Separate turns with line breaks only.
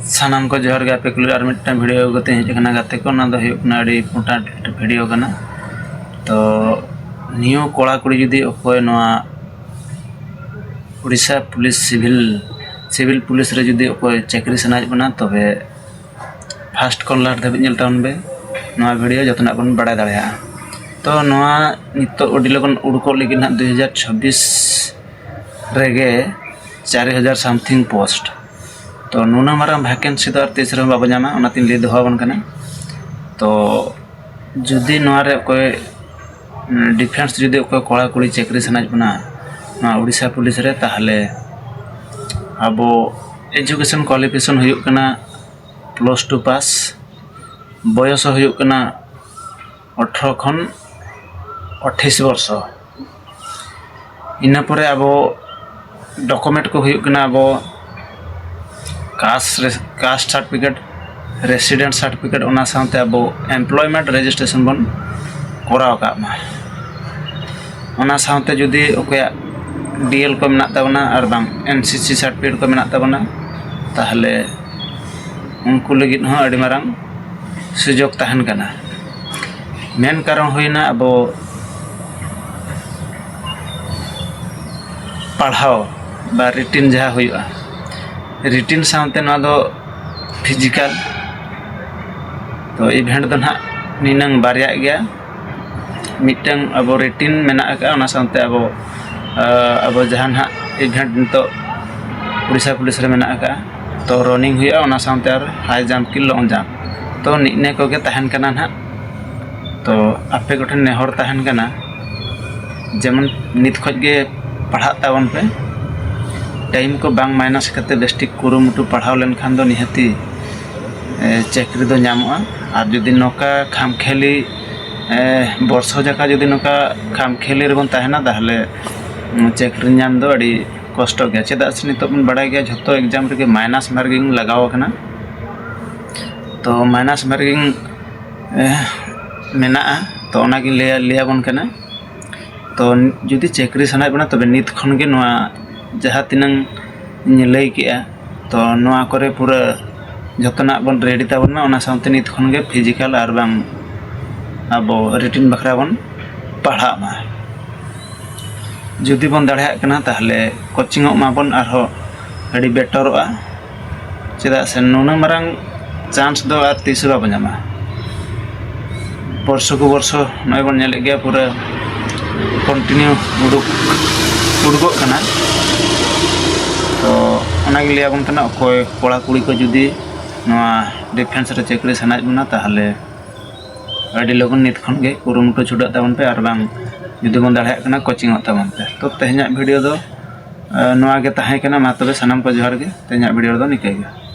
सानाम को जोहर गे आपे कुल आर मिट्टन वीडियो गते हेजना गाते को ना दो हुकना अडी इम्पोर्टेंट वीडियो कना। तो नियो कोड़ा कुड़ी जुदी ओकोय नोआ उड़ीसा पुलिस सिविल पुलिस रे जुदी ओकोय चाकरी सनाज बना तबे फास्ट कॉल लाट धाबि नेल टाउन बे नोआ वीडियो जतना बन बड़ा दाड़या। तो नोआ नितो ओडी लगन उड़को लेकिन 2026 रेगे 4000 समथिंग पोस्ट। तो नुना मारा वैकेंसी तो तीस रे बाबा जामा ओनातिन ले दोहावन कना। तो जुदी नोआरे कोई डिफेंस जुदी कोई कोड़ा कुड़ी चाकरी सनाज बना ना उड़ीसा पुलिस रे ताहले अबो एजुकेशन क्वालिफिकेशन हुयुक कना +2 पास बयस हुयुक कना 18 खन 28 वर्ष। इना परे अबो डॉक्यूमेंट को हुयुक कना अबो कास्ट सर्टिफिकेट रेसिडेंट सर्टिफिकेट ओना साथे अब एम्प्लॉयमेंट रजिस्ट्रेशन बन कराव का मा ओना साथे जुदी ओकया डीएल को मेना तबना और बांग एनसीसी सर्टिफिकेट को मेना तबना ताहले उनको लगित हो अडी मारंग सुजोग तहन कना। मेन कारण होइना अब पढ़ाओ बा रिटिन जहा हुयुआ रिटिन साथे ना दो फिजिकल। तो इवेंट दो ना निनंग बारिया गया मिटंग अब रिटिन मेना का ओना साथे अब जहां ना इवेंट तो उड़ीसा पुलिस रे मेना का तो रनिंग हुआ ओना साथे और हाई जंप की लॉन्ग जंप तो निने को के तहन कना ना। तो आपे गोठन नेहर तहन कना जेमन नित खज गे पढ़ा तावन पे टाइम को बांग माइनस करते बेस्टिक कुरुमुटु पढ़ाव लेन खान दो निहती चाकरी दो नामोआ। और जुदी नौका खामखेली वर्षो जाका जुदी नौका खामखेली रेबन ताहेना ताहले चाकरी नाम दो अड़ी कष्ट गया चेदा से नितो बन बड़ा गया झतो एग्जाम रे माइनस मार्किंग लगाव कना। तो माइनस मार्किंग मेना तो ओना गिन लिया बन कना। तो जुदी चाकरी सनाय बना तबे नित खन गे नोआ जहाँ तिनंग लई किया तो नोआ करे पूरा जतना बन रेडी ताबना ओना साथे नित खन गे फिजिकल और बांग अब रिटिन बखरा बन पढ़ा मा जुदी बन दाड़या कना ताहले कोचिंग मा बन आरो अडी बेटरवा चेदा से नुना मारंग चांस दो आर तीस बाबा जामा वर्ष को वर्ष नय बन नेले गया पूरा कंटिन्यू उड़गो कना। तो ओना गे लिया बन कना कोई कोड़ा कुड़ी को जुदी नोआ डिफेंस रे चाकरी सनाज बना ताहले अडी लगन नित खन गे कुरुमुटु छुड़ा ताबन पे और बांग जुदी बन दाड़या कना कोचिंग ताबन पे। तो तेहना वीडियो दो नोआ गे ताहे कना मा तबे सनम को जोहर गे तेहना वीडियो दो निके गे।